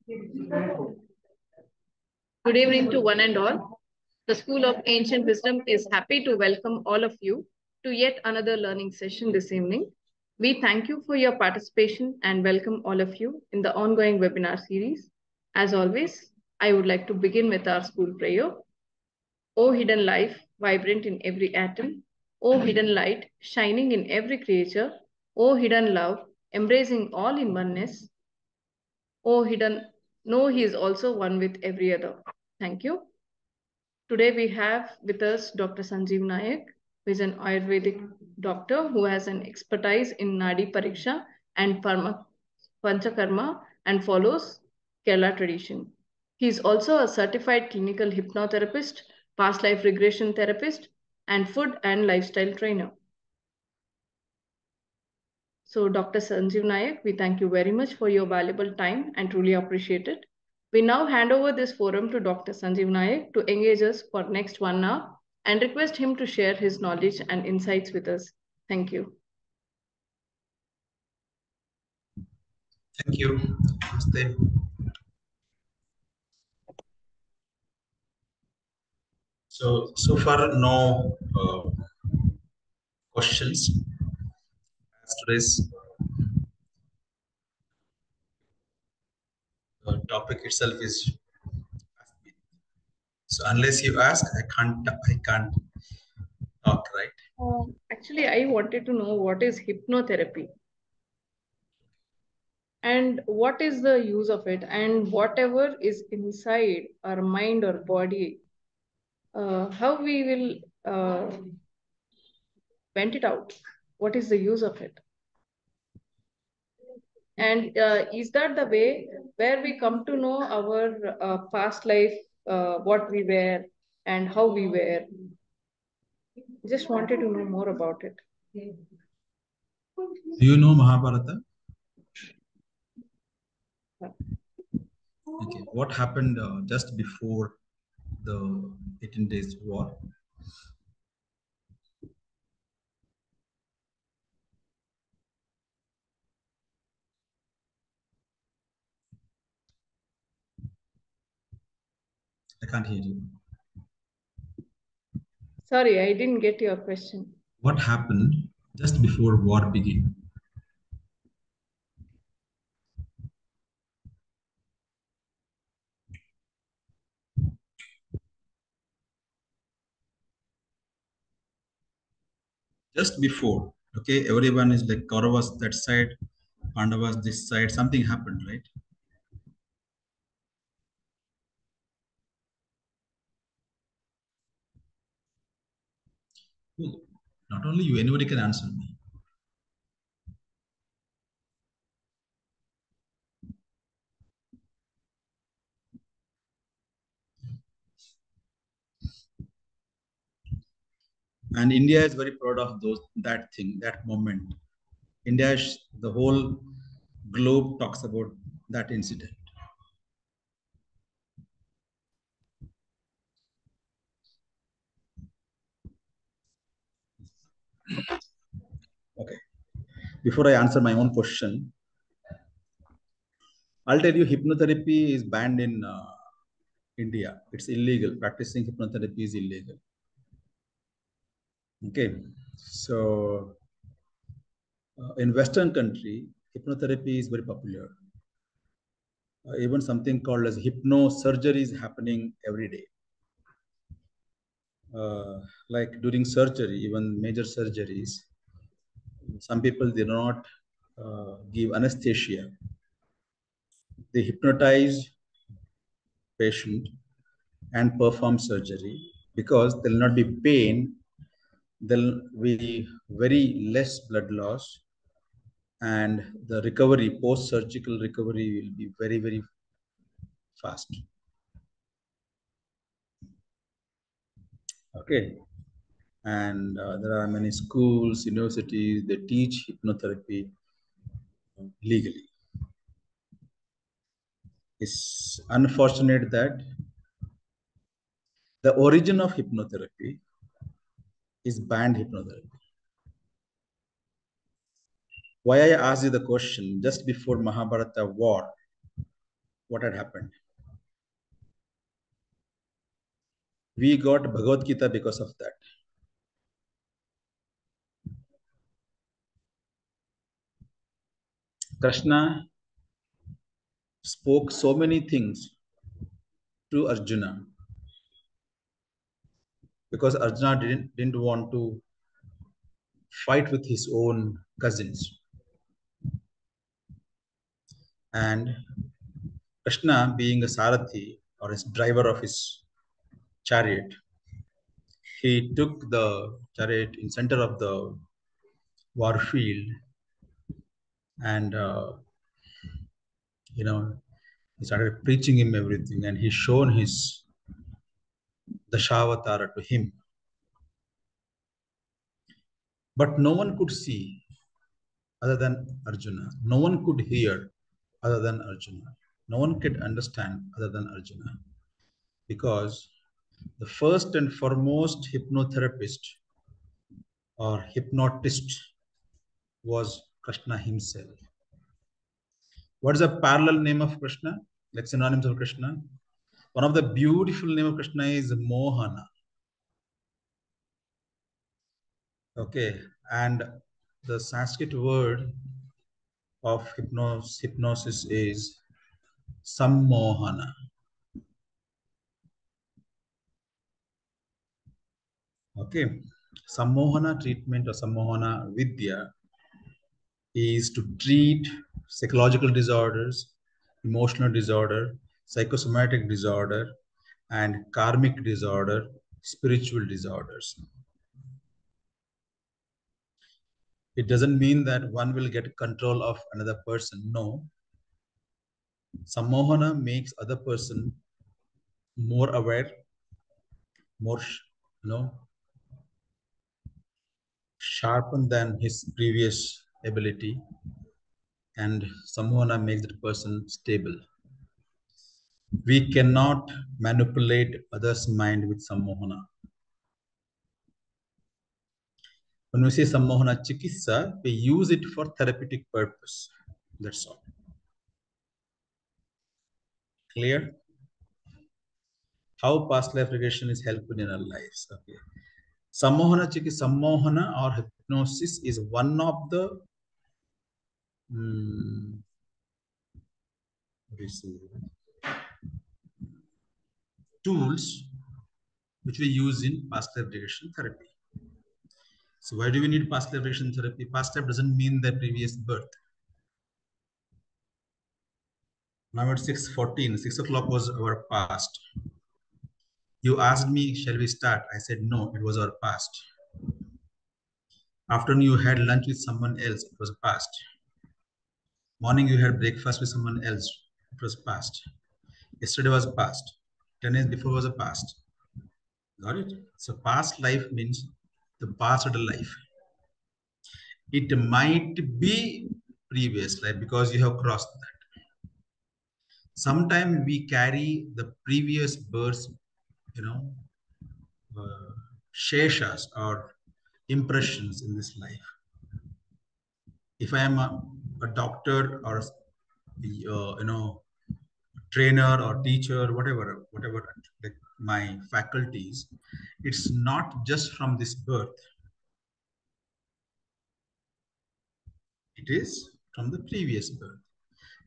Good evening to one and all. The School of Ancient Wisdom is happy to welcome all of you to yet another learning session this evening. We thank you for your participation and welcome all of you in the ongoing webinar series. As always, I would like to begin with our school prayer. O hidden life, vibrant in every atom. O hidden light, shining in every creature. O hidden love, embracing all in oneness. O hidden, know he is also one with every other. Thank you. Today we have with us Dr. Sanjeev Naik, who is an Ayurvedic doctor who has an expertise in Nadi Pariksha and Panchakarma and follows Kerala tradition. He is also a certified clinical hypnotherapist, past life regression therapist, and food and lifestyle trainer. So, Dr. Sanjeev Naik, we thank you very much for your valuable time and truly appreciate it. We now hand over this forum to Dr. Sanjeev Naik to engage us for next 1 hour and request him to share his knowledge and insights with us. Thank you. Thank you. Namaste. So far, no questions. As today's topic itself is so. Unless you ask, I can't talk, right? Actually, I wanted to know what is hypnotherapy and what is the use of it, and whatever is inside our mind or body, how we will vent it out. What is the use of it? And is that the way where we come to know our past life, what we were and how we were? Just wanted to know more about it. Do you know Mahabharata? Okay. What happened just before the 18 days war? I can't hear you. Sorry, I didn't get your question. What happened just before war began? Just before, okay, everyone is like Kauravas that side, Pandavas this side. Something happened, right? Cool. Not only you, anybody can answer me. And India is very proud of that thing, that moment. India, the whole globe talks about that incident. Okay. Before I answer my own question, I'll tell you hypnotherapy is banned in India. It's illegal. Practicing hypnotherapy is illegal. Okay. So in Western country, hypnotherapy is very popular. Even something called as hypnosurgery is happening every day. Like during surgery, even major surgeries, some people did not give anesthesia. They hypnotize patient and perform surgery because there will not be pain, there will be very less blood loss, and the recovery, post-surgical recovery will be very, very fast. Okay. And there are many schools, universities, they teach hypnotherapy legally. It's unfortunate that the origin of hypnotherapy is banned hypnotherapy. Why I asked you the question just before Mahabharata war, what had happened. We got Bhagavad Gita because of that. Krishna spoke so many things to Arjuna because Arjuna didn't want to fight with his own cousins. And Krishna, being a Sarathi or his driver of his chariot, he took the chariot in center of the war field, and he started preaching him everything, and he shown his Dashavatara to him. But no one could see other than Arjuna. No one could hear other than Arjuna. No one could understand other than Arjuna. Because the first and foremost hypnotherapist or hypnotist was Krishna himself. What is the parallel name of Krishna? Like synonyms of Krishna? One of the beautiful name of Krishna is Mohana. Okay, and the Sanskrit word of hypnosis is sammohana. Okay, sammohana treatment or sammohana vidya is to treat psychological disorders, emotional disorder, psychosomatic disorder, and karmic disorder, spiritual disorders. It doesn't mean that one will get control of another person. No. Sammohana makes other person more aware, more, sharpened than his previous ability, and Sammohana makes the person stable. We cannot manipulate others' mind with Sammohana. When we say Sammohana Chikitsa, we use it for therapeutic purpose. That's all. Clear? How past life regression is helpful in our lives. Okay. Sammohana or hypnosis is one of the tools which we use in past life regression therapy. So why do we need past life regression therapy? Past life doesn't mean the previous birth. Now at 6:14, 6 o'clock was our past. You asked me, shall we start? I said, no, it was our past. Afternoon, you had lunch with someone else. It was past. Morning, you had breakfast with someone else. It was past. Yesterday was past. 10 years before was a past. Got it? So past life means the past of the life. It might be previous life because you have crossed that. Sometimes we carry the previous births, sheshas or impressions in this life. If I am a doctor or trainer or teacher, whatever, like my faculties, it's not just from this birth. It is from the previous birth.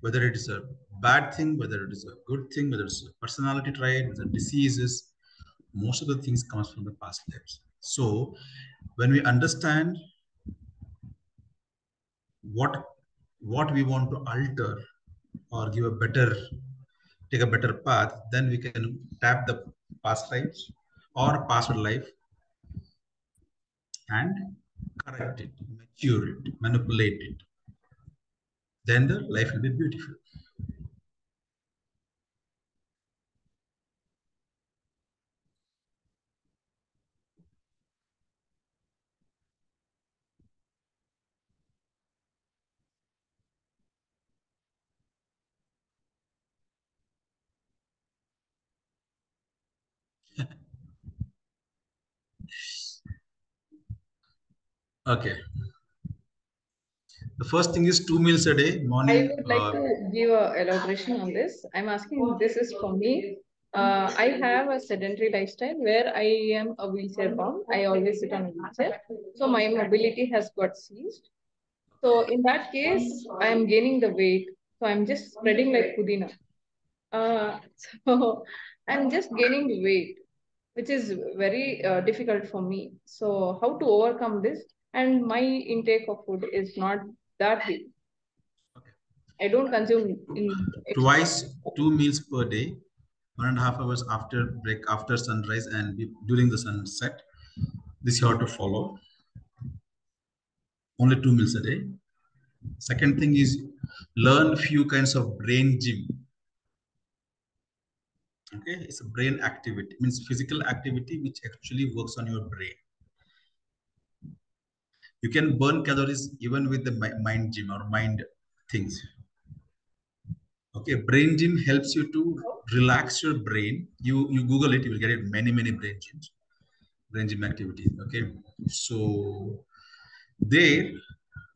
Whether it is a bad thing, whether it is a good thing, whether it's a personality trait, whether diseases, most of the things comes from the past lives. So when we understand what we want to alter or take a better path, then we can tap the past lives or past life and correct it, mature it, manipulate it. Then the life will be beautiful. Okay. The first thing is 2 meals a day, I morning. would like to give a elaboration on this. I'm asking, this is for me. I have a sedentary lifestyle where I am a wheelchair bound. I always sit on a wheelchair. So my mobility has got seized. So in that case, I am gaining the weight. So I'm just spreading like pudina. Uh, so I'm just gaining weight, which is very difficult for me. So how to overcome this? And my intake of food is not that big. Okay. I don't consume in extra. Twice, 2 meals per day, 1.5 hours after break, after sunrise, and during the sunset. This you have to follow. Only 2 meals a day. Second thing is learn few kinds of brain gym. Okay, it's a brain activity. It means physical activity which actually works on your brain. You can burn calories even with the mind gym or mind things. Okay, brain gym helps you to relax your brain. You Google it, you will get it. Many brain gyms, brain gym activities. Okay, so there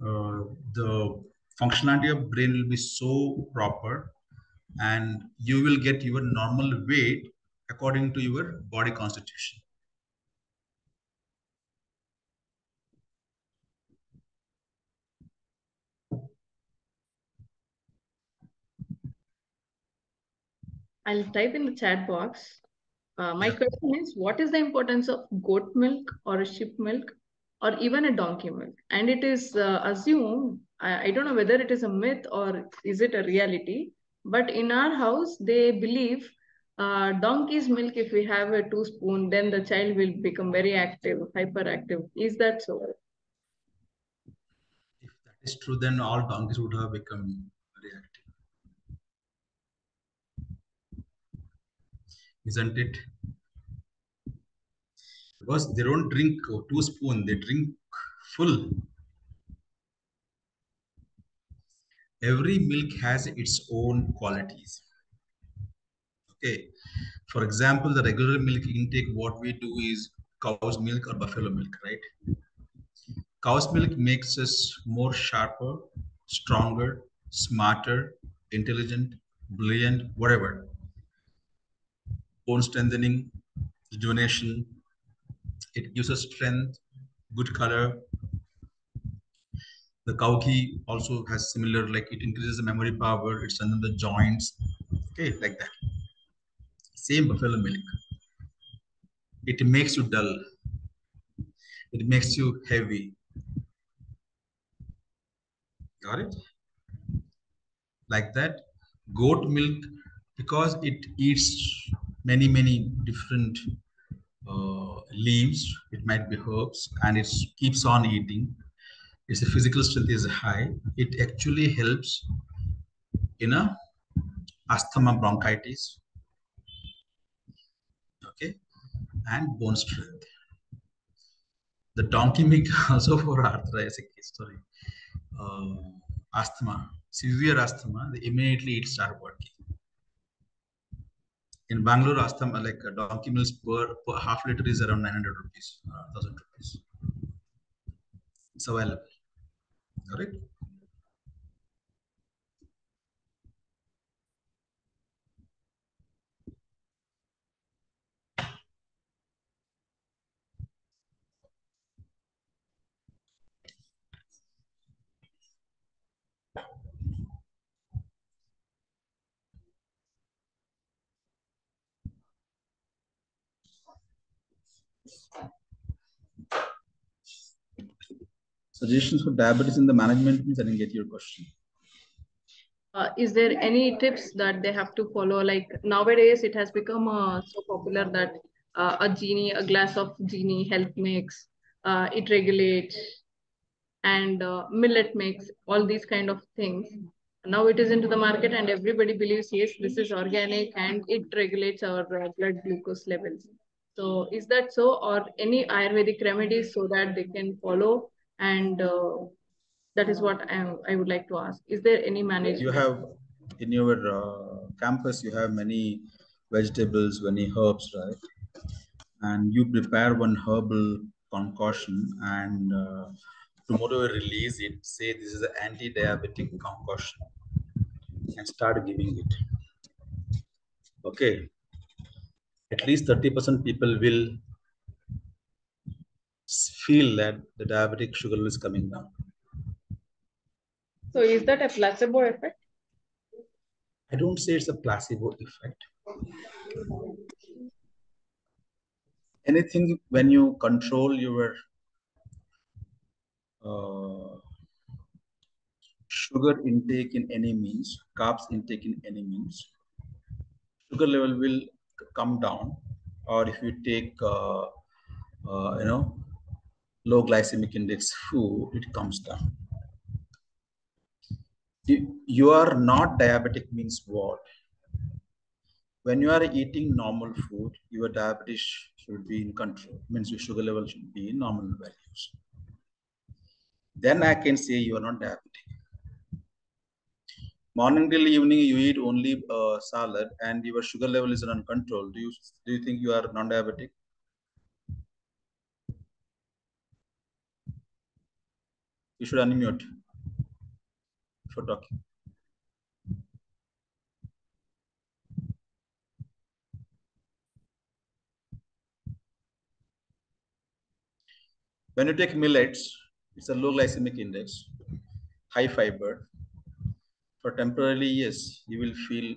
the functionality of brain will be so proper, and you will get your normal weight according to your body constitution. I'll type in the chat box. My Yeah. question is, what is the importance of goat milk or sheep milk or even a donkey milk? And it is assumed, I don't know whether it is a myth or is it a reality, but in our house, they believe donkey's milk, if we have a 2 spoon, then the child will become very active, hyperactive. Is that so? If that is true, then all donkeys would have become very active, isn't it? Because they don't drink 2 spoon, they drink full. Every milk has its own qualities. Okay. For example, the regular milk intake, what we do is cow's milk or buffalo milk, right? Cow's milk makes us more sharper, stronger, smarter, intelligent, brilliant, whatever. Bone strengthening, rejuvenation. It gives us strength, good color. The cow ghee also has similar, like it increases the memory power, it strengthens the joints. Okay, like that. Same buffalo milk. It makes you dull. It makes you heavy. Got it? Like that. Goat milk, because it eats many different leaves, it might be herbs, and it keeps on eating. Its physical strength is high. It actually helps in a asthma, bronchitis, okay, and bone strength. The donkey milk also for arthritis, sorry, uh, asthma, severe asthma, they immediately it start working. In Bangalore, asthma, like donkey milk per half liter is around 900 rupees, 1000 rupees. It's available, correct? Suggestions for diabetes in the management means I didn't get your question. Is there any tips that they have to follow? Like nowadays, it has become so popular that a glass of genie health mix, it regulates, and millet mix, all these kind of things. Now it is into the market, and everybody believes, yes, this is organic and it regulates our blood glucose levels. So, is that so, or any Ayurvedic remedies so that they can follow? And that is what I would like to ask. Is there any management? You have in your campus, you have many vegetables, many herbs, right? And you prepare one herbal concoction and tomorrow release it, say this is an anti-diabetic concoction and start giving it. Okay, at least 30% people will feel that the diabetic sugar level is coming down. So is that a placebo effect? I don't say it's a placebo effect. Anything when you control your sugar intake in any means, carbs intake in any means, sugar level will come down. Or if you take, low glycemic index food, it comes down. You are not diabetic means what? When you are eating normal food, your diabetes should be in control. Means your sugar level should be in normal values. Then I can say you are not diabetic. Morning till evening, you eat only salad, and your sugar level is uncontrolled. Do you think you are non-diabetic? You should unmute for talking. When you take millets, it's a low glycemic index, high fiber. For temporarily, yes, you will feel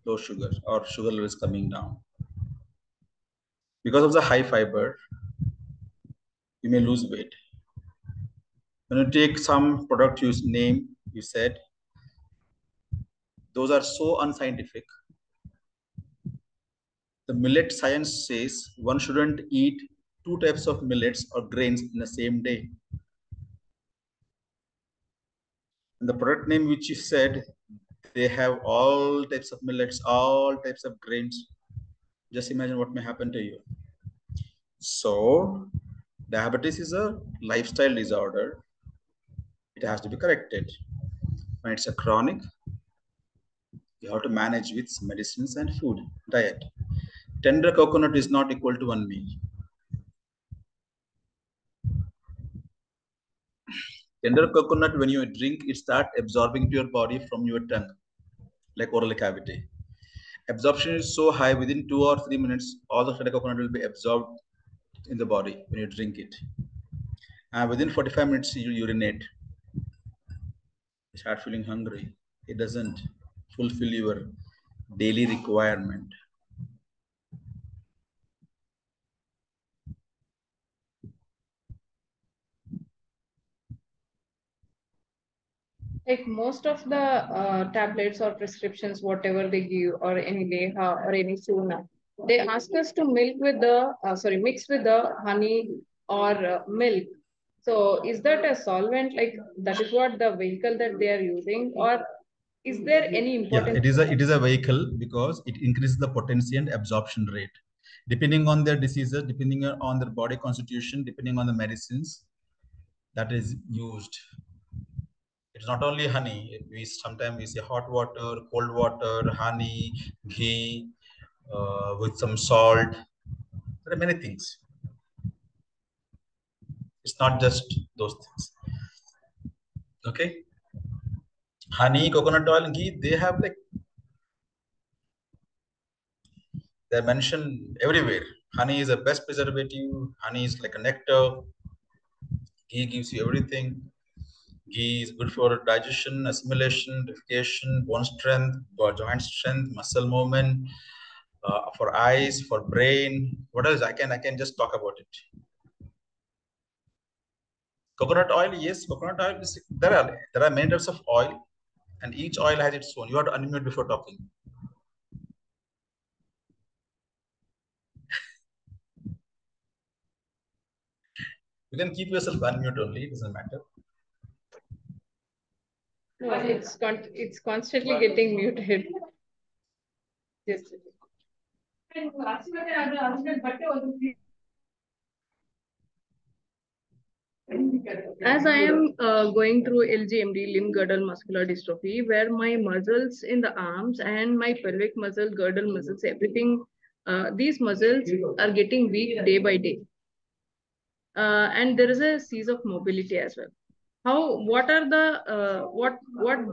low sugar or sugar level is coming down. Because of the high fiber, you may lose weight. When you take some product you said, those are so unscientific. The millet science says one shouldn't eat two types of millets or grains in the same day. And the product name which you said, they have all types of millets, all types of grains. Just imagine what may happen to you. So, diabetes is a lifestyle disorder. It has to be corrected. When it's a chronic, you have to manage with medicines and food, diet. Tender coconut is not equal to one meal. Tender coconut, when you drink, it starts absorbing to your body from your tongue, like oral cavity. Absorption is so high, within 2 or 3 minutes, all the tender coconut will be absorbed in the body when you drink it. And within 45 minutes, you urinate. You start feeling hungry. It doesn't fulfill your daily requirement. Like most of the tablets or prescriptions, whatever they give, or any leha or any suna, they ask us to mix with the honey or milk. So is that a solvent? Like that is what the vehicle that they are using, or is there any Yeah, important? it is a vehicle because it increases the potency and absorption rate. Depending on their diseases, depending on their body constitution, depending on the medicines that is used. It's not only honey. We sometimes we say hot water, cold water, honey, ghee, with some salt. There are many things. It's not just those things. Okay, honey, coconut oil, ghee. They have like they're mentioned everywhere. Honey is the best preservative. Honey is like a nectar. Ghee gives you everything. Ghee is good for digestion, assimilation, defecation, bone strength, joint strength, muscle movement, for eyes, for brain. What else? I can just talk about it. Coconut oil, yes, coconut oil is there are many types of oil, and each oil has its own. You have to unmute before talking. You can keep yourself unmute only, it doesn't matter. No, it's constantly getting muted. Yes. As I am going through LGMD, limb girdle muscular dystrophy, where my muscles in the arms and my pelvic muscle, girdle muscles, everything, these muscles are getting weak day by day. and there is a cease of mobility as well. What are the what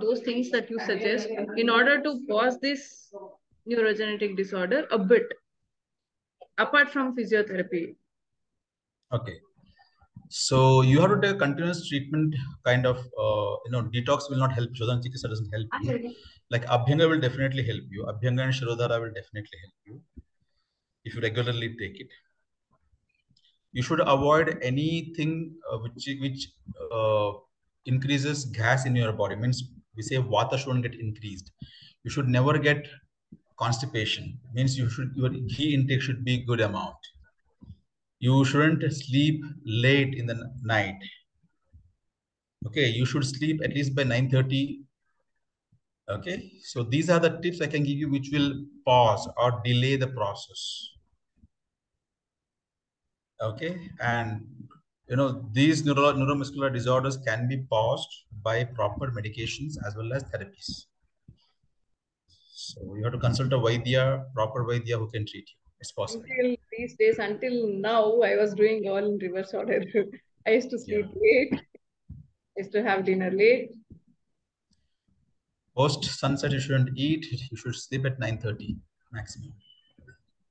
those things that you suggest in order to pause this neurogenetic disorder a bit apart from physiotherapy? Okay. So you have to take continuous treatment, kind of, detox will not help. Shodhan Chikitsa doesn't help you. Like Abhyanga will definitely help you. Abhyanga and Shirodhara will definitely help you if you regularly take it. You should avoid anything which increases gas in your body. Means we say vata shouldn't get increased. You should never get constipation. Means your ghee intake should be good amount. You shouldn't sleep late in the night. Okay, you should sleep at least by 9:30. Okay, so these are the tips I can give you which will pause or delay the process. Okay, and these neuromuscular disorders can be paused by proper medications as well as therapies. So you have to consult a Vaidya, proper Vaidya who can treat you. It's possible. Until these days, until now, I was doing all in reverse order. I used to sleep Yeah. late, I used to have dinner late. Post sunset, you shouldn't eat. You should sleep at 9:30 maximum.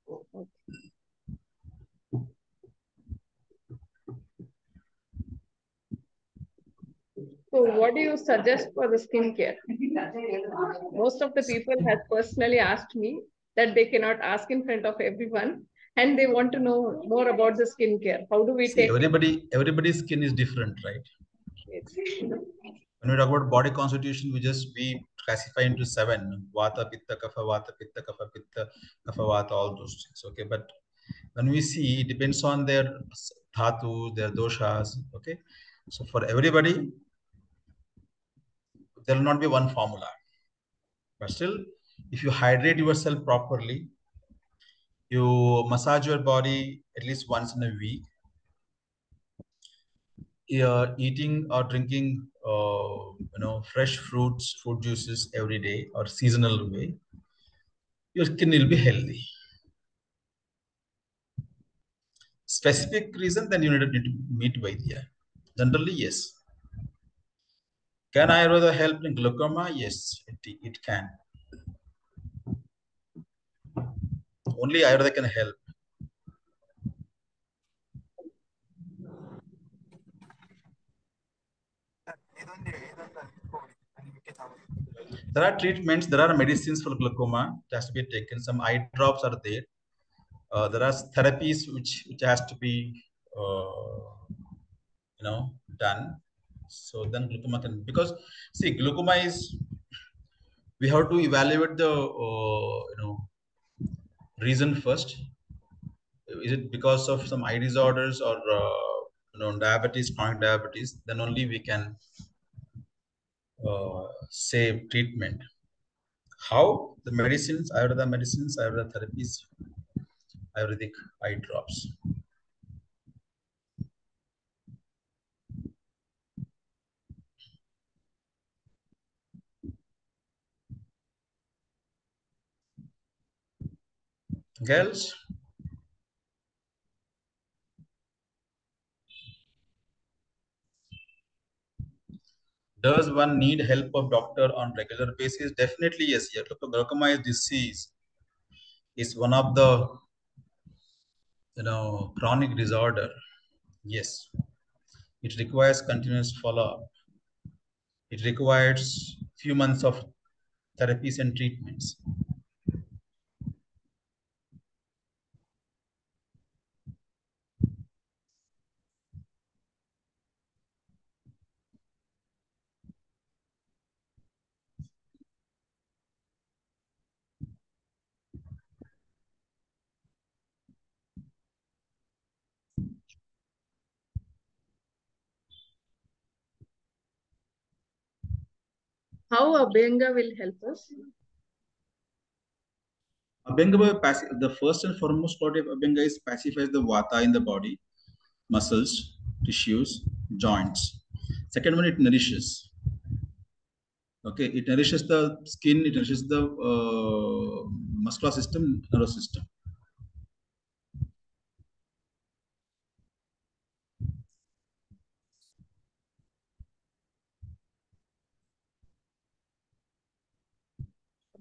Okay. So what do you suggest for the skincare? Most of the people have personally asked me that they cannot ask in front of everyone and they want to know more about the skincare. How do we See, take everybody's skin is different, right? it? When we talk about body constitution, we classify into 7: vata, pitta, kapha, vata, all those things. Okay, but when we see, it depends on their dhatu, their doshas. Okay, so for everybody, there will not be one formula. But still, if you hydrate yourself properly, you massage your body at least once in a week, eating or drinking fresh fruits, fruit juices every day or seasonal way, your skin will be healthy. Specific reason, then you need to meet Vaidya. Generally, yes. Can Ayurveda help in glaucoma? Yes, it can. Only Ayurveda can help. There are treatments, there are medicines for glaucoma. It has to be taken. Some eye drops are there. There are therapies which has to be done. So then glaucoma can, because see, glaucoma is, we have to evaluate the reason first. Is it because of some eye disorders or diabetes, chronic diabetes? Then only we can say treatment. How? The medicines, Ayurveda therapies, Ayurvedic eye drops. Girls, does one need help of doctor on regular basis? Definitely yes. Yeah. Glaucoma is disease is one of the chronic disorder. Yes, it requires continuous follow-up. It requires few months of therapies and treatments. How Abhyanga will help us? Abhyanga, the first and foremost part of Abhyanga is pacifies the vata in the body, muscles, tissues, joints. Second one, it nourishes. Okay, it nourishes the skin, it nourishes the muscular system, nervous system.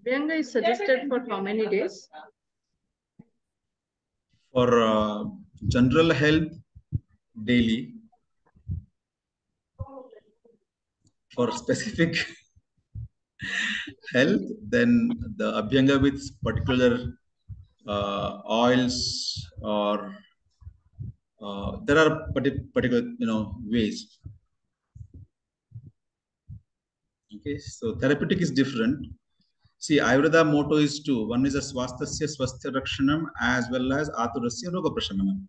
Abhyanga is suggested for how many days? For general health, daily. For specific health, then the Abhyanga with particular oils or there are particular ways. Okay, so therapeutic is different. See, Ayurveda motto is two. One is a swasthasya swasthya rakshanam as well as aturasya roga prashamanam.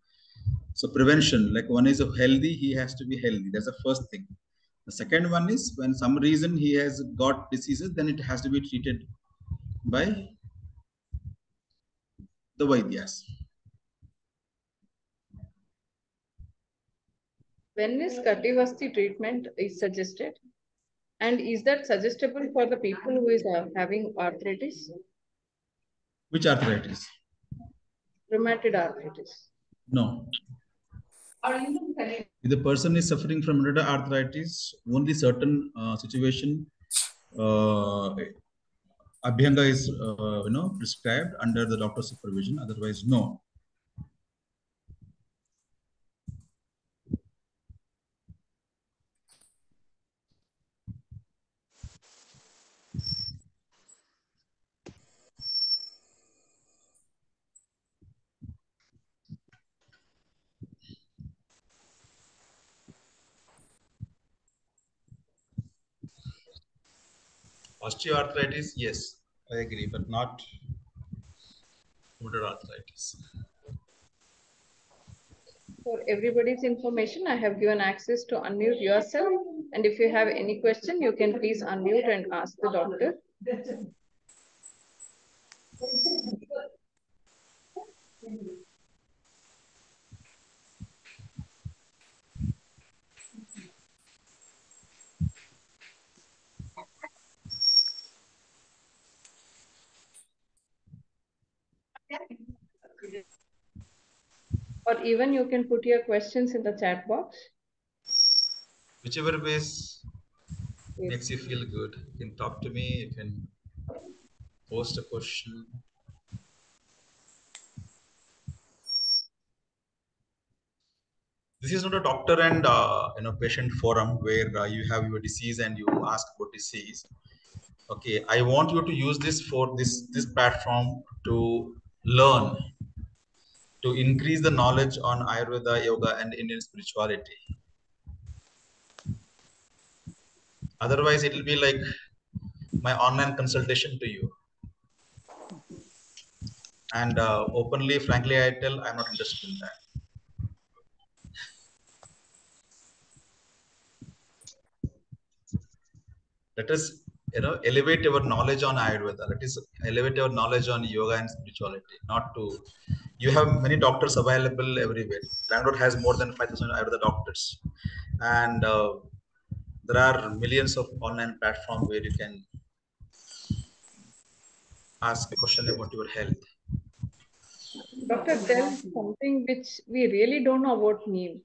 So prevention, like one is healthy, he has to be healthy. That's the first thing. The second one is when some reason he has got diseases, then it has to be treated by the Vaidyas. When is Kativasti treatment is suggested? And is that suggestible for the people who is having arthritis? Which arthritis? Rheumatoid arthritis. No. If the person is suffering from rheumatoid arthritis, only certain situation Abhyanga is prescribed under the doctor's supervision. Otherwise, no. Osteoarthritis, yes, I agree, but not rheumatoid arthritis. For everybody's information, I have given access to unmute yourself. And if you have any question, you can please unmute and ask the doctor. Or even you can put your questions in the chat box. Whichever ways makes you feel good. You can talk to me, you can post a question. This is not a doctor and patient forum where you have your disease and you ask about disease. Okay, I want you to use this for this platform to learn, to increase the knowledge on Ayurveda, yoga, and Indian spirituality. Otherwise, it will be like my online consultation to you. And openly, frankly, I tell I'm not interested in that. Let us elevate our knowledge on Ayurveda. Let us elevate our knowledge on yoga and spirituality. Not to you have many doctors available everywhere. Bangalore has more than 5,000 Ayurveda doctors, and there are millions of online platforms where you can ask a question about your health. Doctor, tell something which we really don't know about neem,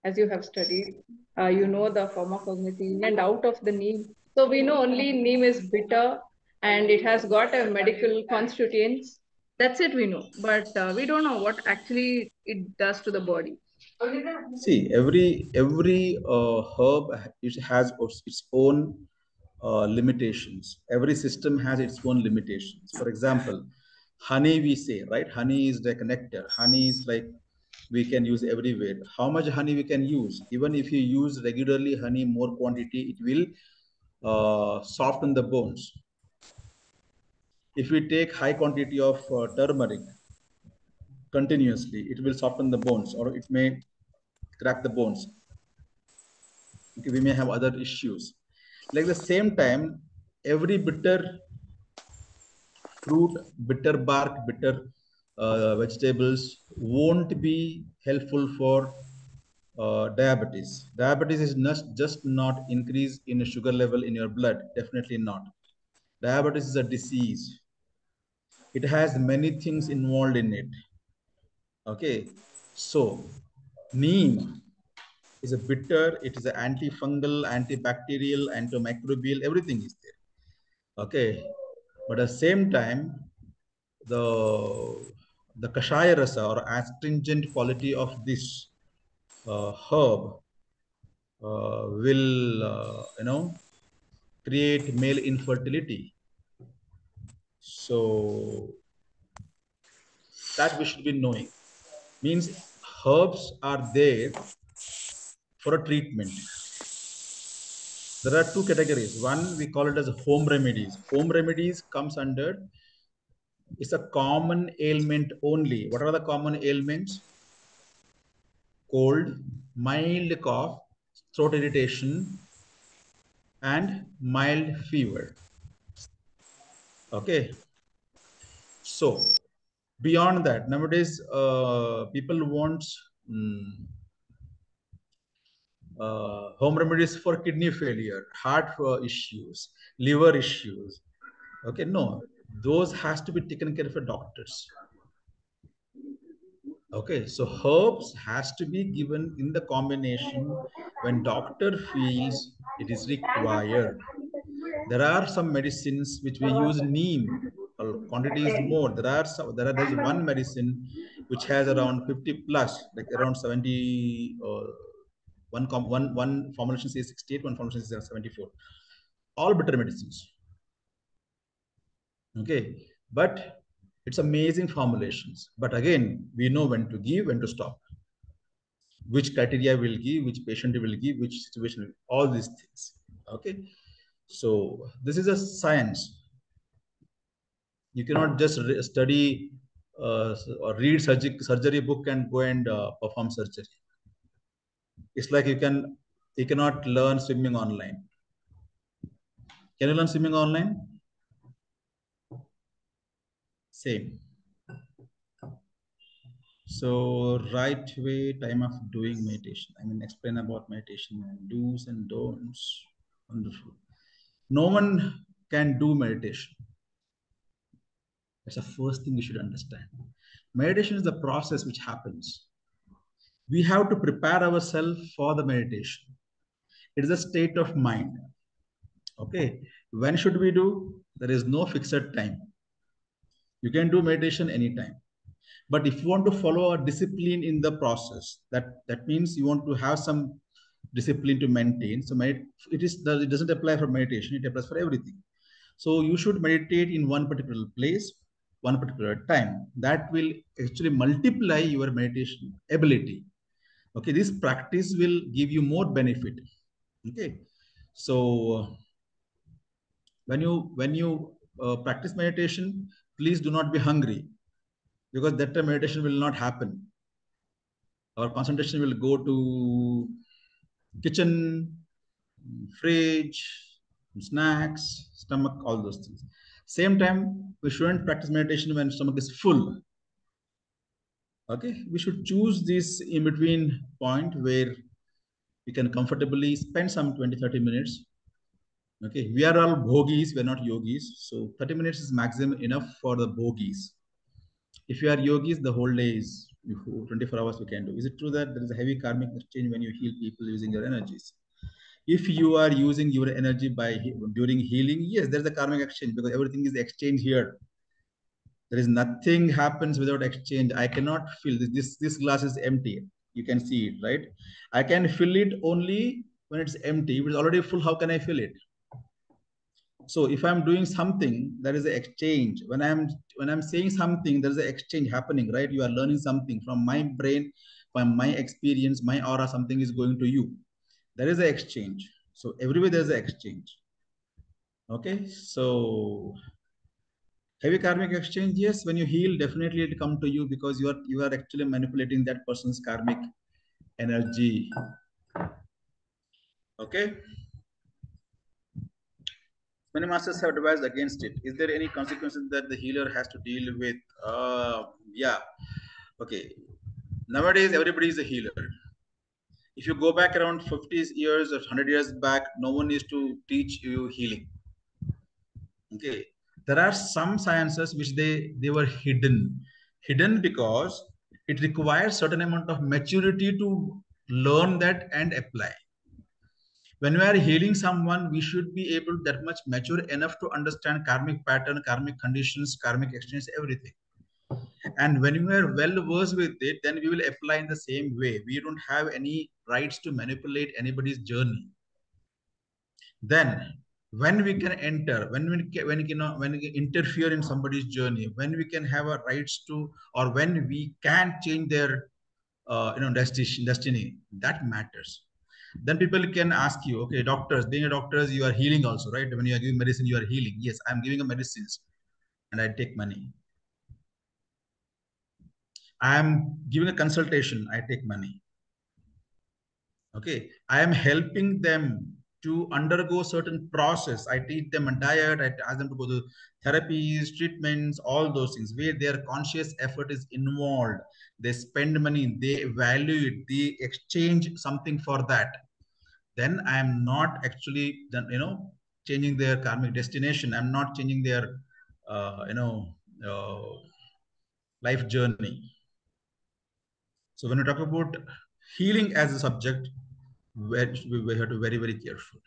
as you have studied. You know the pharmacognosy and out of the neem. So we know only neem is bitter and it has got a medical constituents. That's it we know, but we don't know what actually it does to the body. See, every herb it has its own limitations. Every system has its own limitations. For example, honey we say, right? Honey is like a nectar. Honey is like we can use everywhere. How much honey we can use? Even if you use regularly honey, more quantity, it will soften the bones. If we take high quantity of turmeric continuously, it will soften the bones or it may crack the bones. Okay, we may have other issues. Like the same time, every bitter fruit, bitter bark, bitter vegetables won't be helpful for diabetes. Diabetes is not just not increase in sugar level in your blood. Definitely not. Diabetes is a disease. It has many things involved in it. Okay, so neem is a bitter. It is an antifungal, antibacterial, antimicrobial. Everything is there. Okay, But at the same time, the kashaya rasa or astringent quality of this herb will create male infertility. So that we should be knowing. Means herbs are there for a treatment. There are two categories. One we call it as home remedies. Home remedies comes under, it's a common ailment only. What are the common ailments? Cold, mild cough, throat irritation, and mild fever. Okay. So beyond that, nowadays people want home remedies for kidney failure, heart issues, liver issues. Okay, no, those has to be taken care of by doctors. Okay, so herbs has to be given in the combination when doctor feels it is required. There are some medicines which we use neem, quantity is more. There's one medicine which has around 50 plus, like around 70. One formulation says 68, one formulation says 74. All bitter medicines. Okay, but it's amazing formulations. But again, we know when to give, when to stop, which criteria will give, which patient will give, which situation, all these things. Okay, so this is a science. You cannot just study or read surgery book and go and perform surgery. It's like you cannot learn swimming online. Can you learn swimming online? Same. So right way, time of doing meditation. I mean, explain about meditation, do's and don'ts. Wonderful. No one can do meditation. That's the first thing we should understand. Meditation is the process which happens. We have to prepare ourselves for the meditation. It is a state of mind. Okay. When should we do? There is no fixed time. You can do meditation anytime. But if you want to follow a discipline in the process, that means you want to have some discipline to maintain. So it doesn't apply for meditation, it applies for everything. So you should meditate in one particular place, one particular time. That will actually multiply your meditation ability. Okay, this practice will give you more benefit. Okay, so when you practice meditation, please do not be hungry, because that time meditation will not happen. Our concentration will go to kitchen, fridge, snacks, stomach, all those things. Same time, we shouldn't practice meditation when stomach is full. Okay, we should choose this in between point where we can comfortably spend some 20-30 minutes. Okay, we are all bhogis, we're not yogis. So 30 minutes is maximum enough for the bhogis. If you are yogis, the whole day is 24 hours we can do. Is it true that there is a heavy karmic exchange when you heal people using your energies? If you are using your energy during healing, yes, there's a karmic exchange, because everything is exchanged here. There is nothing happens without exchange. I cannot fill this glass is empty. You can see it, right? I can fill it only when it's empty. If it's already full, how can I fill it? So if I'm doing something, there is an exchange. When I'm saying something, there's an exchange happening, right? You are learning something from my brain, from my experience, my aura, something is going to you. There is an exchange. So everywhere there's an exchange. Okay, so heavy karmic exchange, yes, when you heal, definitely it'll come to you, because you are actually manipulating that person's karmic energy. Okay. Many masters have advised against it. Is there any consequences that the healer has to deal with? Yeah. Okay. Nowadays, everybody is a healer. If you go back around 50 years or 100 years back, no one used to teach you healing. Okay. There are some sciences which they were hidden because it requires certain amount of maturity to learn that and apply. When we are healing someone, we should be able that much mature enough to understand karmic pattern, karmic conditions, karmic exchange, everything. And when we are well versed with it, then we will apply in the same way. We don't have any rights to manipulate anybody's journey. Then when we can enter, when we can interfere in somebody's journey, when we can have a rights to, or when we can change their destiny, that matters. Then people can ask you, okay, doctors, being a doctors, you are healing also, right? When you are giving medicine, you are healing. Yes, I'm giving a medicines and I take money. I am giving a consultation, I take money. Okay, I am helping them to undergo certain process. I teach them a diet, I ask them to go to therapies, treatments, all those things where their conscious effort is involved. They spend money, they value it, they exchange something for that. Then I am not actually changing their karmic destination. I'm not changing their uh, you know uh, life journey. So when we talk about healing as a subject, we have to be very, very careful.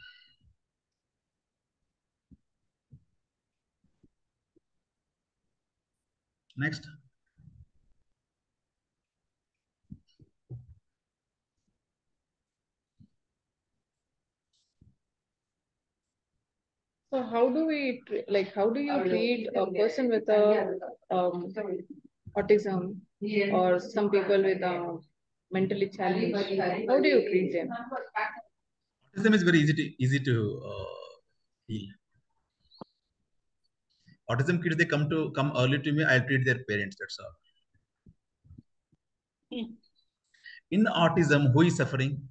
Next. So how do we how do you treat a person with a autism or some people with a mentally challenged? How do you treat them? Autism is very easy to heal. Autism kids, they come early to me. I'll treat their parents. That's all. In autism, who is suffering?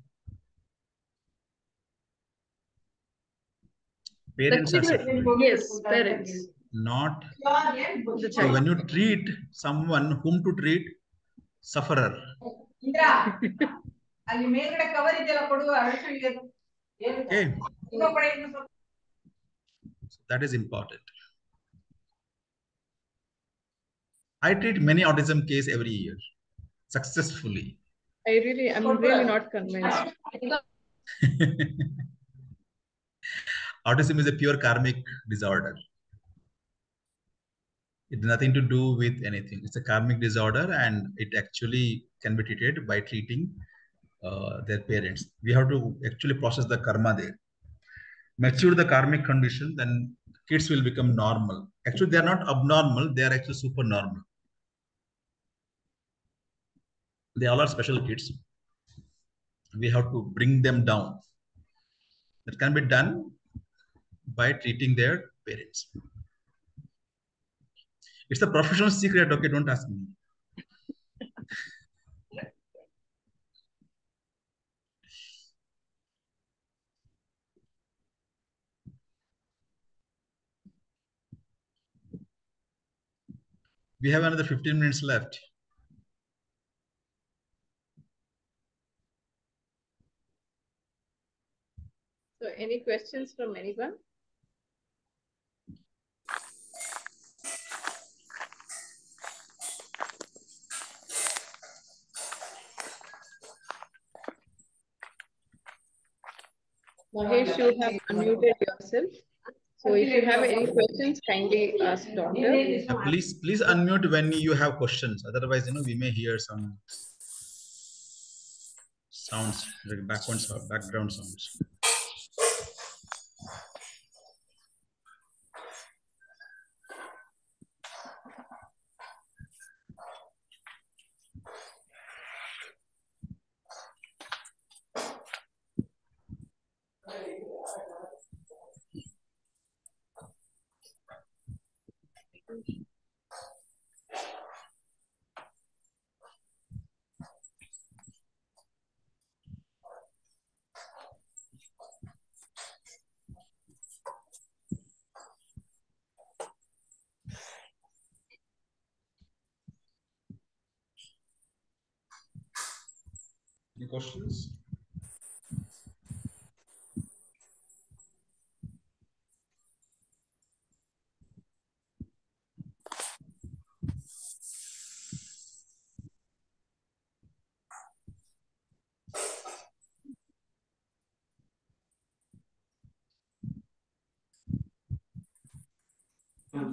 Parents are suffering. Yes, parents. Not. The So when child. you treat someone, whom to treat? Sufferer. Okay. So that is important. I treat many autism case every year successfully. I'm really not convinced. Autism is a pure karmic disorder. It has nothing to do with anything. It's a karmic disorder, and it actually can be treated by treating their parents. We have to actually process the karma there, mature the karmic condition, then kids will become normal. Actually, they are not abnormal, they are actually super normal. They all are special kids. We have to bring them down. That can be done by treating their parents. It's a professional secret. Okay, don't ask me. We have another 15 minutes left. So any questions from anyone? Mahesh, you have unmuted yourself. So if you have any questions, kindly ask doctor. Please unmute when you have questions. Otherwise, we may hear some sounds, like background sounds. Any questions?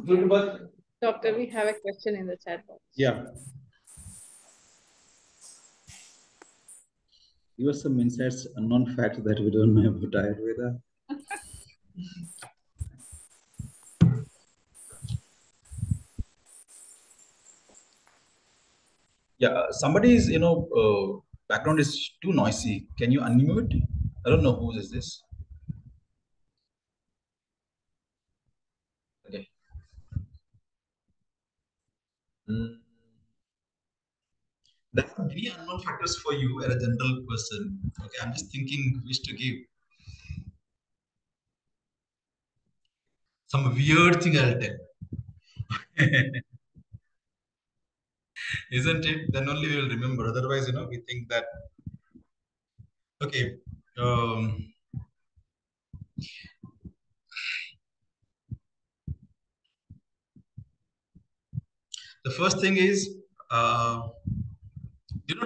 Doctor, we have a question in the chat box. Yeah. Give us some insights, unknown facts that we don't know about Ayurveda. Yeah, somebody's background is too noisy. Can you unmute? I don't know who is this. Okay. Mm. There are many unknown factors for you as a general person. Okay, I'm just thinking which to give. Some weird thing I'll tell. Isn't it? Then only we'll remember. Otherwise, we think that. Okay. Um, the first thing is,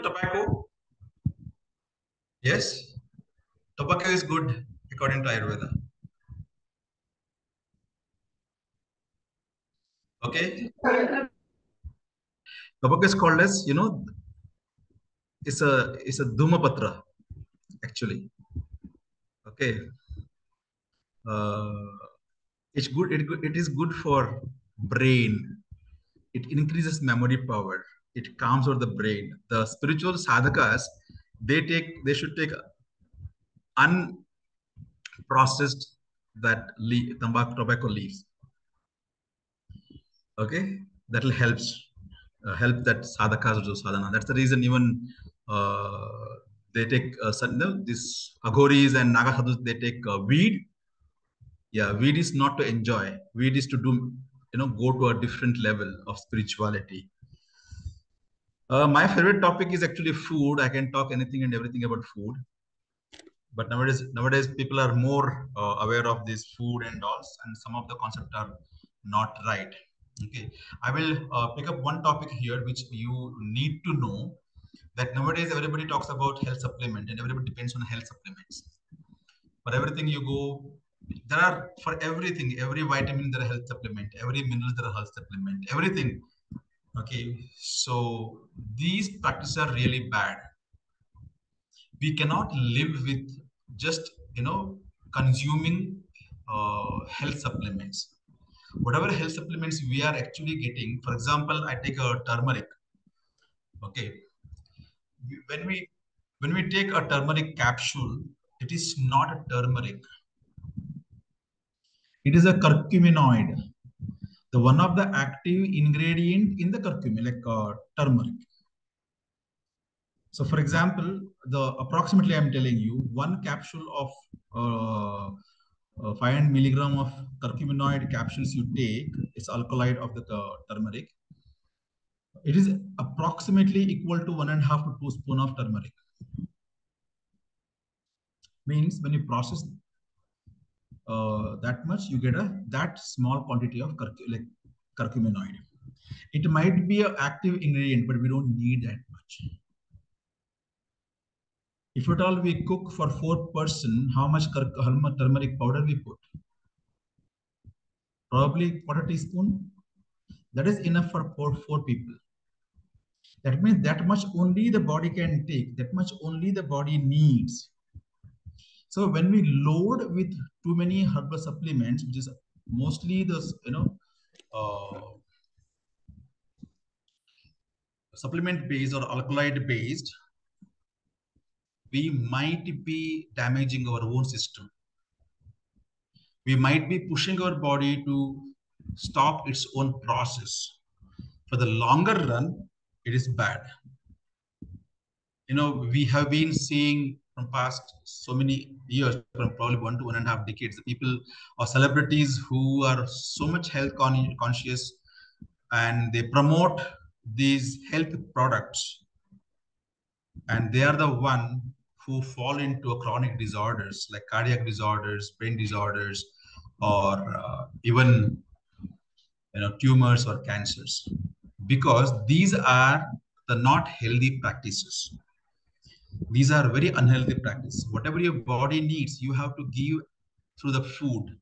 tobacco? Yes. Tobacco is good according to Ayurveda. Okay. Tobacco is called as, it's a dhumapatra actually. Okay. Uh, it's good. It is good for brain. It increases memory power. It calms out the brain. The spiritual sadhakas, they should take unprocessed tobacco leaves. Okay, that will help that sadhakas do sadhana. That's the reason even they take this aghoris and nagasadhus, they take weed. Yeah, weed is not to enjoy. Weed is to do, go to a different level of spirituality. My favorite topic is actually food. I can talk anything and everything about food. But nowadays people are more aware of this food and all, and some of the concepts are not right. Okay, I will pick up one topic here which you need to know, that nowadays everybody talks about health supplement and everybody depends on health supplements. For everything you go, there are, for everything, every vitamin there are health supplement, every mineral there are health supplement, everything. Okay, so these practices are really bad. We cannot live with just consuming health supplements. Whatever health supplements we are actually getting, for example, I take a turmeric. Okay, when we take a turmeric capsule, it is not a turmeric, it is a curcuminoid, the one of the active ingredient in the curcumin, like turmeric. So, for example, the approximately I'm telling you, one capsule of 500 milligram of curcuminoid capsules you take, it's alkaloid of the turmeric. It is approximately equal to 1.5 to 2 spoon of turmeric. Means when you process that much, you get that small quantity of curcuminoid. It might be an active ingredient, but we don't need that much. If at all we cook for 4 person, how much turmeric powder we put? Probably quarter teaspoon. That is enough for four people. That means that much only the body can take. That much only the body needs. So when we load with too many herbal supplements, which is mostly the supplement based or alkaloid based, we might be damaging our own system. We might be pushing our body to stop its own process. For the longer run, it is bad. We have been seeing from past so many years, from probably 1 to 1.5 decades, the people or celebrities who are so much health conscious, and they promote these health products, and they are the one who fall into chronic disorders like cardiac disorders, brain disorders, or even tumors or cancers, because these are the not healthy practices. These are very unhealthy practices. Whatever your body needs, you have to give through the food.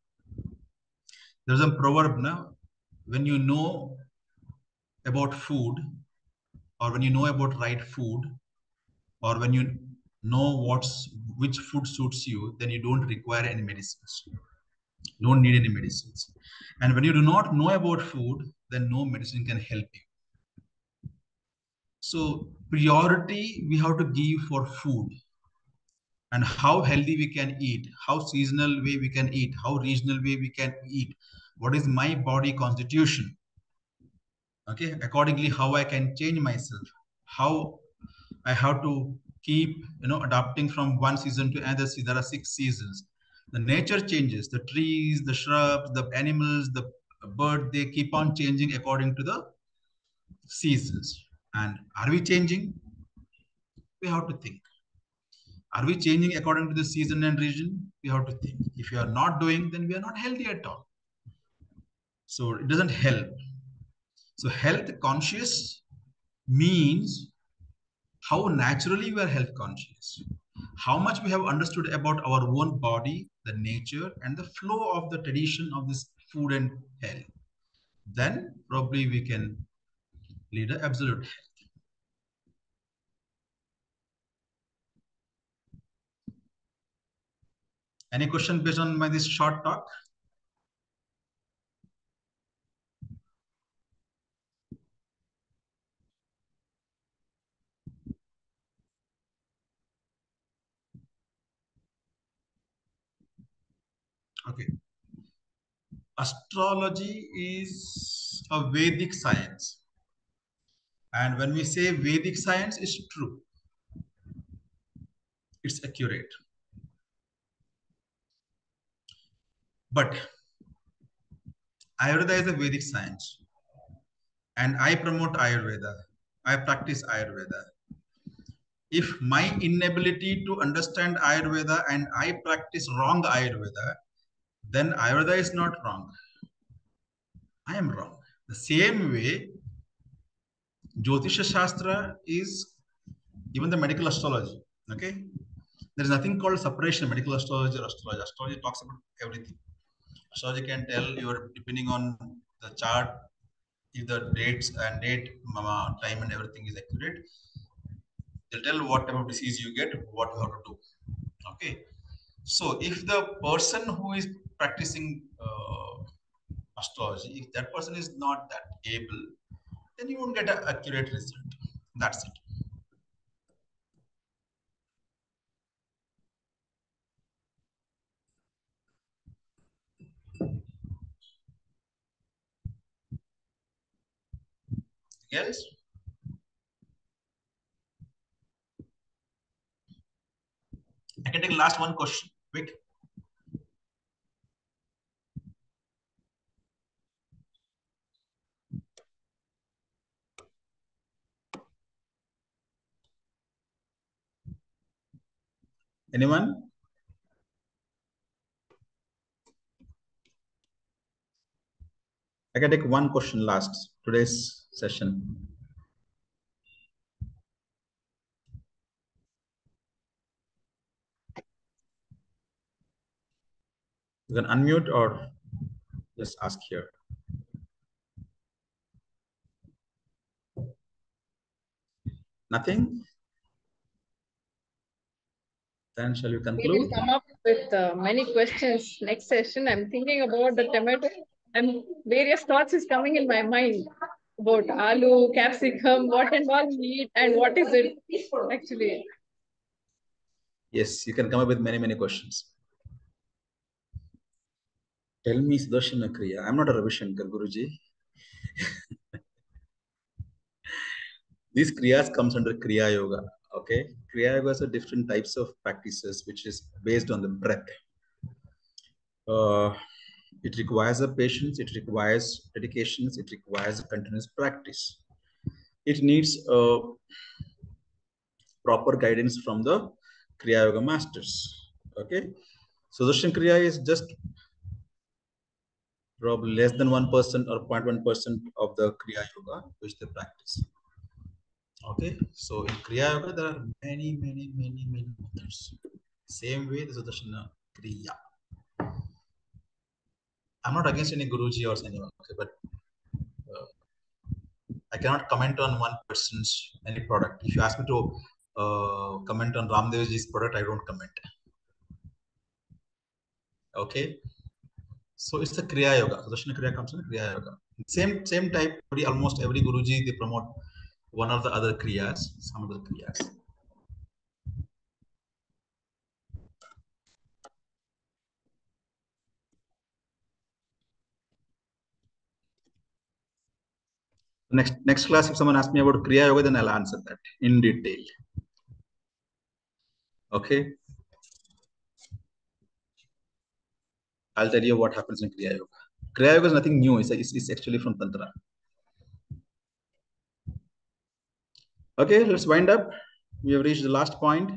There's a proverb now, when you know about food, or when you know about right food, or when you know which food suits you, then you don't require any medicines. Don't need any medicines. And when you do not know about food, then no medicine can help you. So priority we have to give for food, and how healthy we can eat, how seasonal way we can eat, how regional way we can eat, what is my body constitution. Okay, accordingly, how I can change myself, how I have to keep adapting from one season to another season. There are 6 seasons. The nature changes, the trees, the shrubs, the animals, the bird, they keep on changing according to the seasons. And are we changing? We have to think. Are we changing according to the season and region? We have to think. If you are not doing, then we are not healthy at all. So it doesn't help. So health conscious means how naturally we are health conscious, how much we have understood about our own body, the nature, and the flow of the tradition of this food and health. Then probably we can lead an absolute health. Any question based on my this short talk? Okay. Astrology is a Vedic science. And when we say Vedic science, it's true. It's accurate. But Ayurveda is a Vedic science. And I promote Ayurveda. I practice Ayurveda. If my inability to understand Ayurveda and I practice wrong Ayurveda, then Ayurveda is not wrong. I am wrong. The same way, Jyotisha Shastra is even the medical astrology. Okay? There is nothing called separation, medical astrology or astrology. Astrology talks about everything. Astrology can tell you, depending on the chart, if the dates and date, time and everything is accurate, they'll tell what type of disease you get, what you have to do. Okay. So if the person who is practicing astrology, if that person is not that able, then you won't get an accurate result. That's it. Yes. I can take last one question. Quick. Anyone? I can take one question last. Today's session. You can unmute or just ask here. Nothing? Then shall we We will conclude? come up with many questions next session. I'm thinking about the tomato and various thoughts is coming in my mind about aloo, capsicum, what and all we eat and what is it actually. Yes, you can come up with many, many questions. Tell me Sudarshana Kriya. I'm not a Ravi Shankar, Guruji. These Kriyas comes under Kriya Yoga. Okay. Kriya Yoga is a different types of practices which is based on the breath. It requires a patience, it requires dedications, it requires a continuous practice. It needs a proper guidance from the Kriya Yoga masters. Okay. Sudarshan Kriya is just probably less than 1% or 0.1% of the Kriya Yoga which they practice. Okay, so in Kriya Yoga, there are many, many, many, many methods. Same way, the Sudarshana Kriya. I'm not against any Guruji or anyone, okay, but I cannot comment on one person's any product. If you ask me to comment on Ramdevji's product, I don't comment. Okay. So it's the Kriya Yoga. Sudarshana Kriya comes in Kriya Yoga. Same type. Almost every Guruji they promote one or the other Kriyas, some other Kriyas. Next class, if someone asks me about Kriya Yoga, then I'll answer that in detail. Okay. I'll tell you what happens in Kriya Yoga. Kriya Yoga is nothing new. It's actually from Tantra. Okay, let's wind up. We have reached the last point.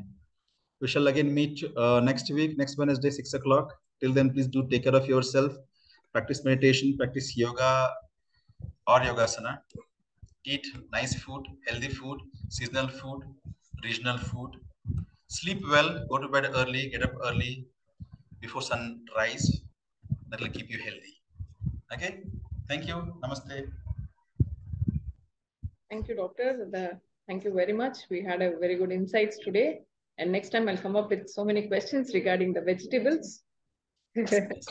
We shall again meet next week, next Wednesday, 6 o'clock. Till then, please do take care of yourself. Practice meditation, practice yoga or yogasana. Eat nice food, healthy food, seasonal food, regional food. Sleep well, go to bed early, get up early before sunrise. That will keep you healthy. Okay? Thank you. Namaste. Thank you, doctor. Thank you very much. We had a very good insights today. And next time I'll come up with so many questions regarding the vegetables. Yes, please.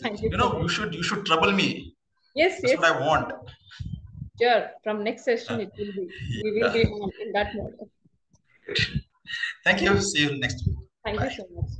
Thank you You so know, much. you should trouble me. Yes, That's yes. what I want. Sure. From next session, it will be. We will Yeah. be on in that mode. Thank you. See you next week. Thank you Bye. so much.